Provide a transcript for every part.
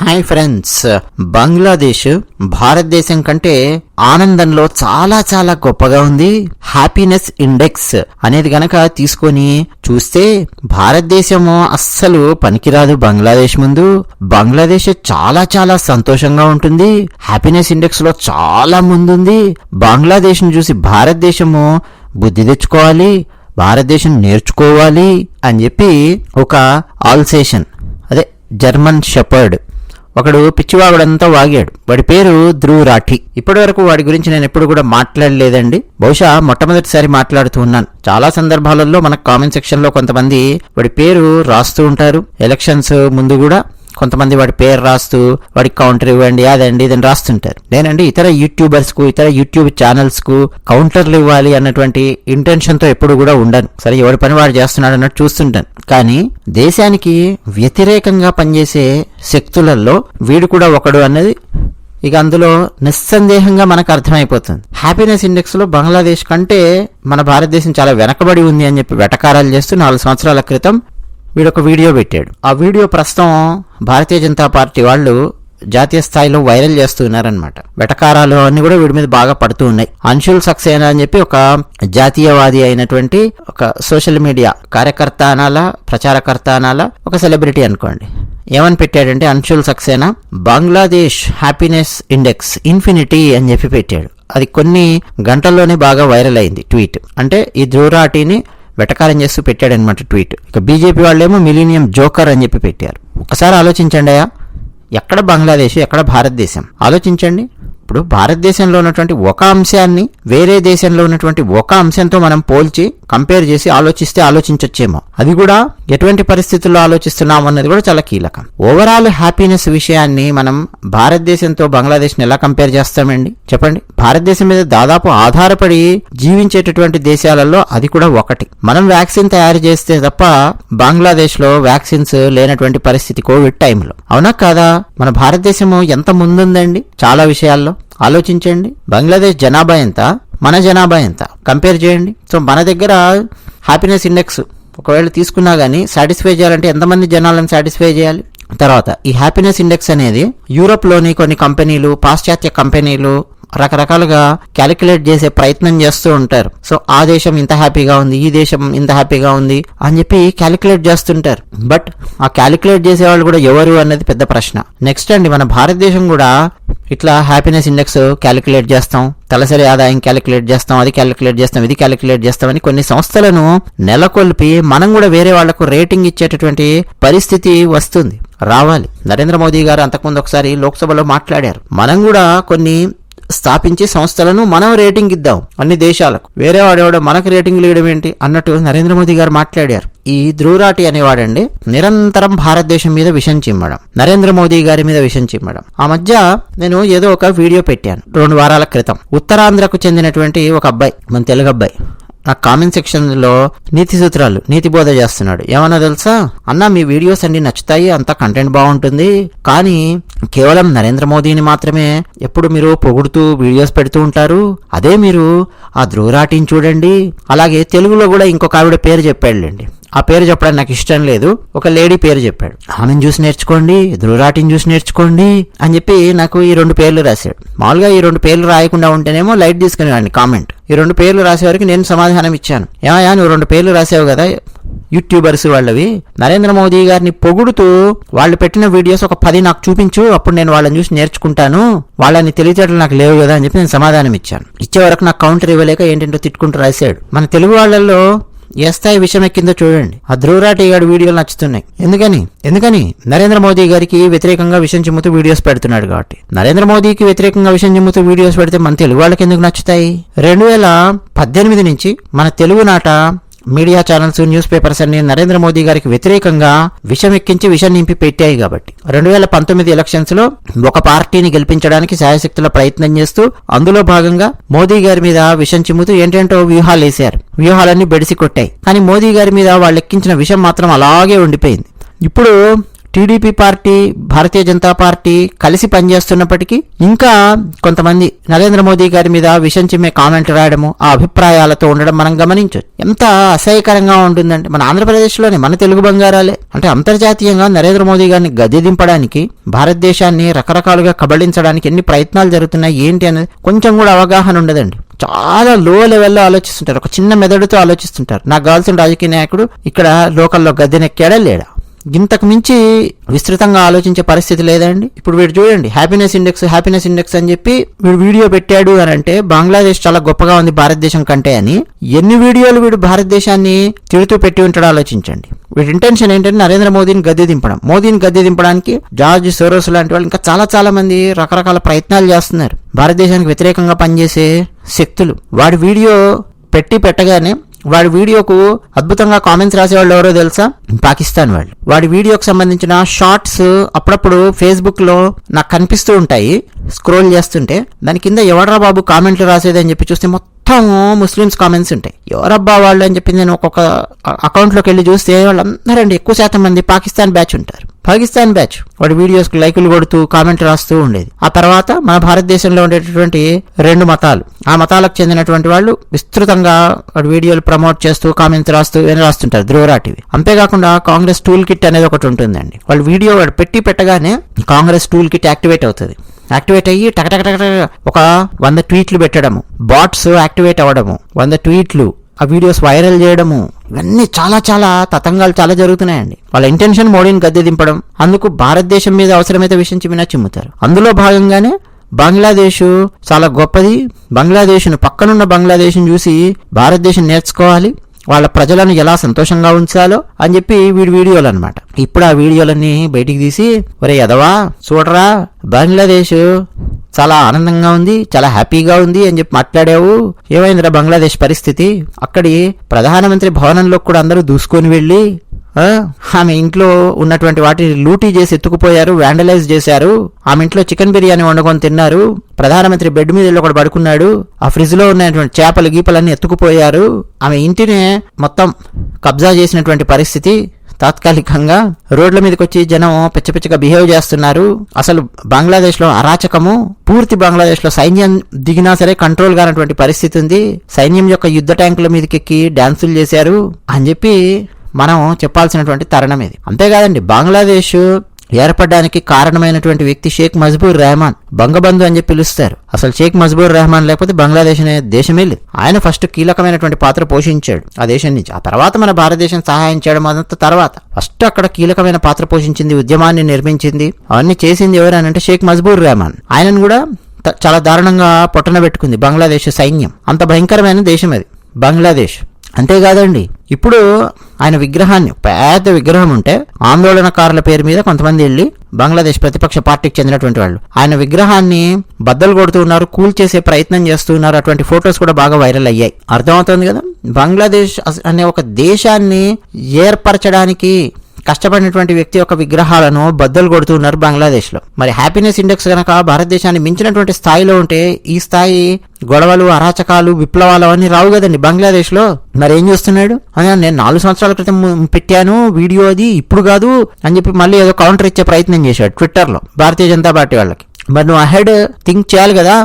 Hi friends, Bangladesh భారతదేశం కంటే ఆనందంలో చాలా చాలా గొప్పగా ఉంది. హ్యాపీనెస్ ఇండెక్స్ అనేది గనక తీసుకొని చూస్తే భారతదేశము అస్సలు పనికిరాదు బంగ్లాదేశ్ ముందు. బంగ్లాదేశ్ చాలా చాలా సంతోషంగా ఉంటుంది. హ్యాపీనెస్ ఇండెక్స్ లో చాలా ముందుంది. బంగ్లాదేశ్ ను చూసి భారతదేశము బుద్ధి తెచ్చుకోవాలి, భారతదేశం నేర్చుకోవాలి అని చెప్పి ఒక ఆల్సేషన్, అదే జర్మన్ షెపర్డ్ ఒకడు పిచ్చివాగుడంతా వాగాడు. వాడి పేరు ధ్రువ్ రాఠీ. ఇప్పటి వరకు వాడి గురించి నేను ఎప్పుడు కూడా మాట్లాడలేదండి. బహుశా మొట్టమొదటిసారి మాట్లాడుతూ ఉన్నాను. చాలా సందర్భాలలో మన కామెంట్ సెక్షన్ లో కొంతమంది వాడి పేరు రాస్తూ ఉంటారు. ఎలక్షన్స్ ముందు కూడా కొంతమంది వాడి పేరు రాస్తూ వాడికి కౌంటర్ ఇవ్వండి, అదండి ఇదని రాస్తుంటారు. నేనండి ఇతర యూట్యూబర్స్ కు, ఇతర యూట్యూబ్ ఛానల్స్ కు కౌంటర్లు ఇవ్వాలి అన్నటువంటి ఇంటెన్షన్ తో ఎప్పుడు కూడా ఉండను. సరే, ఎవడి పని వాడు చేస్తున్నాడు అన్నట్టు చూస్తుంటాను. కానీ దేశానికి వ్యతిరేకంగా పనిచేసే శక్తులలో వీడు కూడా ఒకడు అన్నది ఇక అందులో నిస్సందేహంగా మనకు అర్థమైపోతుంది. హ్యాపీనెస్ ఇండెక్స్ లో బంగ్లాదేశ్ కంటే మన భారతదేశం చాలా వెనకబడి ఉంది అని చెప్పి వెటకారాలు చేస్తూ 4 సంవత్సరాల క్రితం వీడొక వీడియో పెట్టాడు. ఆ వీడియో ప్రస్తుతం భారతీయ జనతా పార్టీ వాళ్ళు జాతీయ స్థాయిలో వైరల్ చేస్తున్నారనమాట. వెటకారాలు అన్ని కూడా వీడి మీద బాగా పడుతూ ఉన్నాయి. అన్షుల్ సక్సేనా అని చెప్పి ఒక జాతీయవాది అయినటువంటి ఒక సోషల్ మీడియా కార్యకర్త అనాలా, ప్రచారకర్త అనాలా, ఒక సెలబ్రిటీ అనుకోండి, ఏమని పెట్టాడంటే Anshul Saxena Bangladesh happiness index infinity అని చెప్పి పెట్టాడు. అది కొన్ని గంటల్లోనే బాగా వైరల్ అయింది ట్వీట్. అంటే ఈ ధ్రువ్ రాఠీని వెటకారం చేస్తూ పెట్టాడనమాట ట్వీట్. ఇక బీజేపీ వాళ్ళేమో మిలీనియం జోకర్ అని చెప్పి పెట్టారు. ఒకసారి ఆలోచించండి అయ్యా, ఎక్కడ బంగ్లాదేశ్, ఎక్కడ భారతదేశం? ఆలోచించండి. ఇప్పుడు భారతదేశంలో ఉన్నటువంటి ఒక అంశాన్ని వేరే దేశంలో ఉన్నటువంటి ఒక అంశంతో మనం పోల్చి కంపేర్ చేసి ఆలోచించొచ్చేమో. అది కూడా ఎటువంటి పరిస్థితుల్లో ఆలోచిస్తున్నాం అన్నది కూడా చాలా కీలకం. ఓవరాల్ హ్యాపీనెస్ విషయాన్ని మనం భారతదేశంతో బంగ్లాదేశ్ని ఎలా కంపేర్ చేస్తామండి చెప్పండి. భారతదేశం మీద దాదాపు ఆధారపడి జీవించేటటువంటి దేశాలలో అది కూడా ఒకటి. మనం వ్యాక్సిన్ తయారు చేస్తే తప్ప బంగ్లాదేశ్ లో వ్యాక్సిన్స్ లేనటువంటి పరిస్థితి కోవిడ్ టైంలో. అవునా కాదా? మన భారతదేశము ఎంత ముందుందండి చాలా విషయాల్లో. ఆలోచించండి. బంగ్లాదేశ్ జనాభా ఎంత, మన జనాభా ఎంత కంపేర్ చేయండి. సో మన దగ్గర హ్యాపీనెస్ ఇండెక్స్ ఒకవేళ తీసుకున్నా గానీ సాటిస్ఫై చేయాలంటే ఎంతమంది జనాలను సాటిస్ఫై చేయాలి? తర్వాత ఈ హ్యాపీనెస్ ఇండెక్స్ అనేది యూరోప్ లోని కొన్ని కంపెనీలు, పాశ్చాత్య కంపెనీలు రకరకాలుగా క్యాలిక్యులేట్ చేసే ప్రయత్నం చేస్తూ ఉంటారు. సో ఆ దేశం ఇంత హ్యాపీగా ఉంది, ఈ దేశం ఇంత హ్యాపీగా ఉంది అని చెప్పి క్యాలిక్యులేట్ చేస్తుంటారు. బట్ ఆ క్యాలిక్యులేట్ చేసేవాళ్ళు కూడా ఎవరు అన్నది పెద్ద ప్రశ్న. నెక్స్ట్ అండి, మన భారతదేశం కూడా ఇట్లా హ్యాపీనెస్ ఇండెక్స్ క్యాలిక్యులేట్ చేస్తాం, తలసరి ఆదాయం క్యాలిక్యులేట్ చేస్తాం, అది క్యాలిక్యులేట్ చేస్తాం, ఇది క్యాలిక్యులేట్ చేస్తామని కొన్ని సంస్థలను నెలకొల్పి మనం కూడా వేరే వాళ్లకు రేటింగ్ ఇచ్చేటటువంటి పరిస్థితి వస్తుంది, రావాలి. నరేంద్ర మోదీ గారు అంతకుముందు ఒకసారి లోక్సభలో మాట్లాడారు. మనం కూడా కొన్ని స్థాపించి సంస్థలను మనం రేటింగ్ ఇద్దాం అన్ని దేశాలకు. వేరే వాడేవాడు మనకు రేటింగ్ ఇవ్వడం ఏంటి అన్నట్టు నరేంద్ర మోదీ గారు మాట్లాడారు. ఈ ధ్రువ్ రాఠీ అనేవాడండి నిరంతరం భారతదేశం మీద విషం చిమ్మడం, నరేంద్ర మోదీ గారి మీద విషం చిమ్మడం. ఆ మధ్య నేను ఏదో ఒక వీడియో పెట్టాను 2 వారాల క్రితం. ఉత్తరాంధ్రకు చెందినటువంటి ఒక అబ్బాయి, మన తెలుగు అబ్బాయి, నా కామెంట్ సెక్షన్ లో నీతి సూత్రాలు, నీతి బోధ చేస్తున్నాడు. ఏమన్నా తెలుసా? అన్న మీ వీడియోస్ అన్ని నచ్చుతాయి, అంతా కంటెంట్ బాగుంటుంది, కానీ కేవలం నరేంద్ర మోదీని మాత్రమే ఎప్పుడు మీరు పొగుడుతూ వీడియోస్ పెడుతూ ఉంటారు. అదే మీరు ఆ ధ్రువ్ రాఠీని చూడండి. అలాగే తెలుగులో కూడా ఇంకొక ఆవిడ పేరు చెప్పాడులేండి, ఆ పేరు చెప్పడానికి నాకు ఇష్టం లేదు. ఒక లేడీ పేరు చెప్పాడు. ఆమెను చూసి నేర్చుకోండి, ధ్రువ్ రాఠీని చూసి నేర్చుకోండి అని చెప్పి నాకు ఈ 2 పేర్లు రాశాడు. మామూలుగా ఈ 2 పేర్లు రాయకుండా ఉంటేనేమో లైట్ తీసుకునేవాడిని కామెంట్. ఈ 2 పేర్లు రాసేవారికి నేను సమాధానం ఇచ్చాను. ఏమయ్యా నువ్వు 2 పేర్లు రాసావు కదా యూట్యూబర్స్ వాళ్ళవి, నరేంద్ర మోదీ గారిని పొగుడుతూ వాళ్ళు పెట్టిన వీడియోస్ ఒక 10 నాకు చూపించు, అప్పుడు నేను వాళ్ళని చూసి నేర్చుకుంటాను, వాళ్ళని తెలియచేయడం నాకు లేవు కదా అని చెప్పి నేను సమాధానం ఇచ్చాను. ఇచ్చే వరకు నాకు కౌంటర్ ఇవ్వలేక ఏంటంటో తిట్టుకుంటూ రాశాడు. మన తెలుగు వాళ్ళల్లో ఏ స్థాయి విషయం ఎక్కిందో చూడండి. ఆ ధ్రువ్ రాఠీ గారి వీడియోలు నచ్చుతున్నాయి. ఎందుకని నరేంద్ర మోదీ గారికి వ్యతిరేకంగా విషయం చిమ్ముతూ వీడియోస్ పెడుతున్నాడు కాబట్టి. నరేంద్ర మోదీకి వ్యతిరేకంగా విషయం చిమ్ముతూ వీడియోస్ పెడితే మన తెలుగు వాళ్ళకి ఎందుకు నచ్చుతాయి? 2018 నుంచి మన తెలుగు నాట మీడియా ఛానల్స్, న్యూస్ పేపర్స్ అన్ని నరేంద్ర మోదీ గారికి వ్యతిరేకంగా విషం ఎక్కించి విషం నింపి పెట్టాయి కాబట్టి 2019 ఎలక్షన్స్ లో ఒక పార్టీని గెలిపించడానికి శాయశక్తుల ప్రయత్నం చేస్తూ అందులో భాగంగా మోదీ గారి మీద విషం చిమ్ముతూ ఏంటంటో వ్యూహాలు వేశారు. వ్యూహాలన్నీ బెడిసి కొట్టాయి. కానీ మోదీ గారి మీద వాళ్ళు ఎక్కించిన విషం మాత్రం అలాగే ఉండిపోయింది. ఇప్పుడు TDP party, Bharatiya Janata party కలిసి పనిచేస్తున్నప్పటికీ ఇంకా కొంతమంది నరేంద్ర మోదీ గారి మీద విషం చిమ్మే కామెంట్లు రాయడము, ఆ అభిప్రాయాలతో ఉండడం మనం గమనించవచ్చు. ఎంత అసహ్యకరంగా ఉంటుందంటే మన ఆంధ్రప్రదేశ్లోనే, మన తెలుగు బంగారాలే అంటే అంతర్జాతీయంగా నరేంద్ర మోదీ గారిని గద్దె దింపడానికి, భారతదేశాన్ని రకరకాలుగా కబళించడానికి ఎన్ని ప్రయత్నాలు జరుగుతున్నాయి ఏంటి అనేది కొంచెం కూడా అవగాహన ఉండదండి. చాలా లో లెవెల్లో ఆలోచిస్తుంటారు, ఒక చిన్న మెదడుతో ఆలోచిస్తుంటారు. నాకు కావాల్సిన రాజకీయ నాయకుడు ఇక్కడ లోకల్లో గద్దెనెక్కాడా లేడా, ఇంతకు మించి విస్తృతంగా ఆలోచించే పరిస్థితి లేదండి. ఇప్పుడు వీడు చూడండి, హ్యాపీనెస్ ఇండెక్స్ అని చెప్పి వీడు వీడియో పెట్టాడు అని అంటే బంగ్లాదేశ్ చాలా గొప్పగా ఉంది భారతదేశం కంటే అని ఎన్ని వీడియోలు వీడు భారతదేశాన్ని తిడుతూ పెట్టి ఉంటాడో ఆలోచించండి. వీడి ఇంటెన్షన్ ఏంటంటే నరేంద్ర మోదీని గద్దె దింపడం. మోదీని గద్దె దింపడానికి జార్జ్ సోరోస్ లాంటి వాళ్ళు ఇంకా చాలా మంది రకరకాల ప్రయత్నాలు చేస్తున్నారు, భారతదేశానికి వ్యతిరేకంగా పనిచేసే శక్తులు. వాడి వీడియో పెట్టగానే వాడి వీడియోకు అద్భుతంగా కామెంట్స్ రాసేవాళ్ళు ఎవరో తెలుసా? పాకిస్తాన్ వాళ్ళు. వాడి వీడియోకి సంబంధించిన షార్ట్స్ అప్పుడప్పుడు ఫేస్బుక్ లో నాకు కనిపిస్తూ ఉంటాయి, స్క్రోల్ చేస్తుంటే దాని కింద ఎవడ్రా బాబు కామెంట్లు రాసేది అని చెప్పి చూస్తే మొత్తం ముస్లిమ్స్ కామెంట్స్ ఉంటాయి. ఎవరబ్బా వాళ్ళు అని చెప్పి నేను ఒక్కొక్క అకౌంట్ లోకి వెళ్ళి చూస్తే వాళ్ళందరండి ఎక్కువ శాతం మంది పాకిస్తాన్ బ్యాచ్ ఉంటారు. పాకిస్తాన్ బ్యాచ్ వాడి వీడియోస్ కి లైకులు కొడుతూ కామెంట్ రాస్తూ ఉండేది. ఆ తర్వాత మన భారతదేశంలో ఉండేటటువంటి 2 మతాలు, ఆ మతాలకు చెందినటువంటి వాళ్ళు విస్తృతంగా వాడి వీడియోలు ప్రమోట్ చేస్తూ కామెంట్స్ రాస్తుంటారు, ధ్రువరా టీవీ. అంతేకాకుండా కాంగ్రెస్ టూల్ కిట్ అనేది ఒకటి ఉంటుందండి. వాళ్ళు వీడియో వాడు పెట్టగానే కాంగ్రెస్ టూల్ కిట్ యాక్టివేట్ అవుతుంది. యాక్టివేట్ అయ్యి టకటక ఒక 100 ట్వీట్లు పెట్టడము, బాట్స్ యాక్టివేట్ అవ్వడము, 100 ట్వీట్లు, ఆ వీడియోస్ వైరల్ చేయడము, ఇవన్నీ చాలా తతంగాలు చాలా జరుగుతున్నాయండి. వాళ్ళ ఇంటెన్షన్ మోడీని గద్దె దింపడం. అందుకు భారతదేశం మీద అవసరమైతే విషయం చిమ్మినా చిమ్ముతారు. అందులో భాగంగానే బంగ్లాదేశ్ చాలా గొప్పది, బంగ్లాదేశ్ను పక్కనున్న బంగ్లాదేశ్ను చూసి భారతదేశం నేర్చుకోవాలి, వాళ్ళ ప్రజలను ఎలా సంతోషంగా ఉంచాలో అని చెప్పి వీడియోలు అనమాట. ఇప్పుడు ఆ వీడియోలన్నీ బయటికి తీసి ఒరే ఎదవా చూడరా, బంగ్లాదేశ్ చాలా ఆనందంగా ఉంది, చాలా హ్యాపీగా ఉంది అని చెప్పి మాట్లాడావు, ఏమైందిరా బంగ్లాదేశ్ పరిస్థితి, అక్కడి ప్రధానమంత్రి భవనంలో కూడా అందరూ దూసుకొని వెళ్ళి ఆమె ఇంట్లో ఉన్నటువంటి వాటిని లూటీ చేసి ఎత్తుకుపోయారు, వ్యాండలైజ్ చేశారు, ఆమె ఇంట్లో చికెన్ బిర్యానీ వండుకొని తిన్నారు, ప్రధానమంత్రి బెడ్ మీద ఒకడు పడుకున్నాడు, ఆ ఫ్రిడ్జ్ లో ఉన్నటువంటి చేపలు గీపలన్నీ ఎత్తుకుపోయారు, ఆమె ఇంటినే మొత్తం కబ్జా చేసినటువంటి పరిస్థితి, తాత్కాలికంగా రోడ్ల మీదకి వచ్చి జనం పిచ్చగా బిహేవ్ చేస్తున్నారు, అసలు బంగ్లాదేశ్ లో అరాచకము, పూర్తి బంగ్లాదేశ్ లో సైన్యం దిగినా సరే కంట్రోల్ కానటువంటి పరిస్థితి ఉంది, సైన్యం యొక్క యుద్ధ ట్యాంకుల మీదకెక్కి డాన్సులు చేశారు అని చెప్పి మనం చెప్పాల్సినటువంటి తరుణం ఇది. అంతేకాదండి, బంగ్లాదేశ్ ఏర్పడడానికి కారణమైనటువంటి వ్యక్తి షేక్ ముజిబుర్ రెహమాన్, బంగబంధు అని చెప్పి పిలుస్తారు. అసలు షేక్ ముజిబుర్ రెహమాన్ లేకపోతే బంగ్లాదేశ్ అనే దేశమే లేదు. ఆయన ఫస్ట్ కీలకమైనటువంటి పాత్ర పోషించాడు ఆ దేశం నుంచి. ఆ తర్వాత మన భారతదేశం సహాయం చేయడం అదంతా తర్వాత. ఫస్ట్ అక్కడ కీలకమైన పాత్ర పోషించింది, ఉద్యమాన్ని నిర్మించింది, అవన్నీ చేసింది ఎవరనంటే షేక్ ముజిబుర్ రెహమాన్. ఆయనను కూడా చాలా దారుణంగా పొట్టన పెట్టుకుంది బంగ్లాదేశ్ సైన్యం. అంత భయంకరమైన దేశం అది బంగ్లాదేశ్. అంతేకాదండి, ఇప్పుడు ఆయన విగ్రహాన్ని, పెద్ద విగ్రహం ఉంటే ఆందోళనకారుల పేరు మీద కొంతమంది వెళ్ళి, బంగ్లాదేశ్ ప్రతిపక్ష పార్టీకి చెందినటువంటి వాళ్ళు ఆయన విగ్రహాన్ని బద్దలు కొడుతూ ఉన్నారు, కూల్ చేసే ప్రయత్నం చేస్తూ ఉన్నారు. అటువంటి ఫొటోస్ కూడా బాగా వైరల్ అయ్యాయి. అర్థమవుతుంది కదా, బంగ్లాదేశ్ అనే ఒక దేశాన్ని ఏర్పరచడానికి కష్టపడినటువంటి వ్యక్తి యొక్క విగ్రహాలను బద్దలు కొడుతున్నారు బంగ్లాదేశ్ లో. మరి హ్యాపీనెస్ ఇండెక్స్ కనుక భారతదేశాన్ని మించినటువంటి స్థాయిలో ఉంటే ఈ స్థాయి గొడవలు, అరాచకాలు, విప్లవాలు అవన్నీ రావు కదండి బంగ్లాదేశ్ లో. మరి ఏం చేస్తున్నాడు, నేను 4 సంవత్సరాల క్రితం పెట్టాను వీడియో, అది ఇప్పుడు కాదు అని చెప్పి మళ్ళీ ఏదో కౌంటర్ ఇచ్చే ప్రయత్నం చేశాడు ట్విట్టర్ లో భారతీయ జనతా పార్టీ వాళ్ళకి. మరి నువ్వు అహెడ్ థింక్ చేయాలి కదా,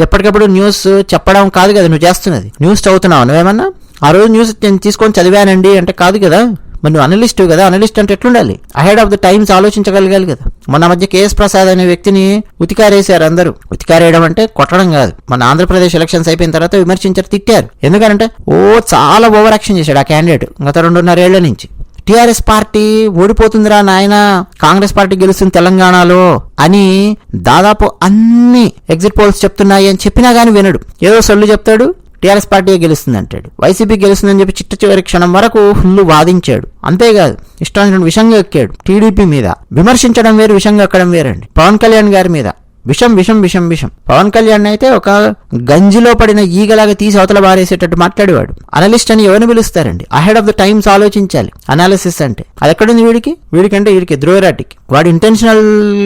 ఎప్పటికప్పుడు న్యూస్ చెప్పడం కాదు కదా నువ్వు చేస్తున్నది. న్యూస్ చదువుతున్నావు నువ్వేమన్నా, ఆ రోజు న్యూస్ నేను తీసుకొని చదివానండి అంటే కాదు కదా. మరి నువ్వు అనలిస్ట్ కదా, అనలిస్ట్ అంటే ఎట్లుండాలి, అహెడ్ ఆఫ్ ద టైమ్స్ ఆలోచించగలగాలి కదా. మొన్న మధ్య కేఎస్ ప్రసాద్ అనే వ్యక్తిని ఉతికారేశారు అందరూ. ఉతికారేయడం అంటే కొట్టడం కాదు. మన ఆంధ్రప్రదేశ్ ఎలక్షన్స్ అయిపోయిన తర్వాత విమర్శించారు, తిట్టారు. ఎందుకంటే చాలా ఓవర్ యాక్షన్ చేశాడు ఆ క్యాండిడేట్ గత 2.5 ఏళ్ల నుంచి. టీఆర్ఎస్ పార్టీ ఓడిపోతుందిరా నాయన, కాంగ్రెస్ పార్టీ గెలుస్తుంది తెలంగాణలో అని దాదాపు అన్ని ఎగ్జిట్ పోల్స్ చెప్తున్నాయి అని చెప్పినా గానీ వినడు. ఏదో సొల్లు చెప్తాడు, టీఆర్ఎస్ పార్టీ గెలుస్తుంది అంటాడు, వైసీపీ గెలుస్తుందని చెప్పి చిట్ట చివరి క్షణం వరకు ఫుల్ వాదించాడు. అంతేకాదు ఇష్టాన్ని విషంగా ఎక్కాడు టీడీపీ మీద. విమర్శించడం వేరు, విషంగా ఎక్కడం వేరండి. పవన్ కళ్యాణ్ గారి మీద విషం విషం విషం విషం. పవన్ కళ్యాణ్ అయితే ఒక గంజిలో పడిన ఈగలాగా తీసి అవతల బారేసేటట్టు మాట్లాడేవాడు. అనలిస్ట్ అని ఎవరిని పిలుస్తారండి, అహెడ్ ఆఫ్ ద టైమ్స్ ఆలోచించాలి అనాలిసిస్ అంటే. అది ఎక్కడుంది వీడికంటే వీడికి ధ్రువరాటికి. వాడు ఇంటెన్షనల్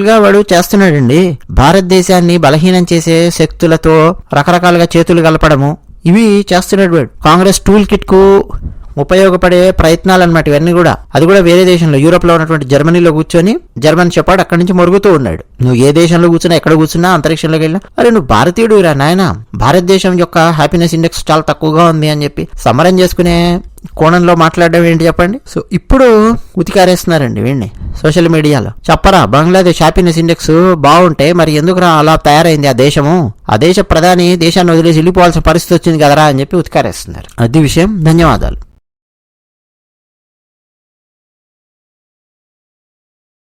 గా వాడు చేస్తున్నాడండి. భారతదేశాన్ని బలహీనం చేసే శక్తులతో రకరకాలుగా చేతులు కలపడము ఇవి చేస్తున్నాడు వాడు. కాంగ్రెస్ టూల్ కిట్ కు ఉపయోగపడే ప్రయత్నాలు అనమాట ఇవన్నీ కూడా. అది కూడా వేరే దేశంలో, యూరోప్ లో ఉన్నటువంటి జర్మనీలో కూర్చొని జర్మన్ షెపర్డ్ అక్కడి నుంచి మొరుగుతూ ఉన్నాడు. నువ్వు ఏ దేశంలో కూర్చున్నా, ఎక్కడ కూర్చున్నా, అంతరిక్షంలోకి వెళ్ళినా, అరే నువ్వు భారతీయుడు రా నాయన, భారతదేశం యొక్క హ్యాపీనెస్ ఇండెక్స్ చాలా తక్కువగా ఉంది అని చెప్పి సమరం చేసుకునే కోణంలో మాట్లాడడం ఏంటి చెప్పండి. సో ఇప్పుడు ఉతికారేస్తున్నారండి వీడిని సోషల్ మీడియాలో. చెప్పరా, బంగ్లాదేశ్ హ్యాపీనెస్ ఇండెక్స్ బాగుంటే మరి ఎందుకురా అలా తయారైంది ఆ దేశము, ఆ దేశ ప్రధాని దేశాన్ని వదిలేసి వెళ్ళిపోవాల్సిన పరిస్థితి వచ్చింది కదరా అని చెప్పి ఉతికారేస్తున్నారు. అది విషయం. ధన్యవాదాలు.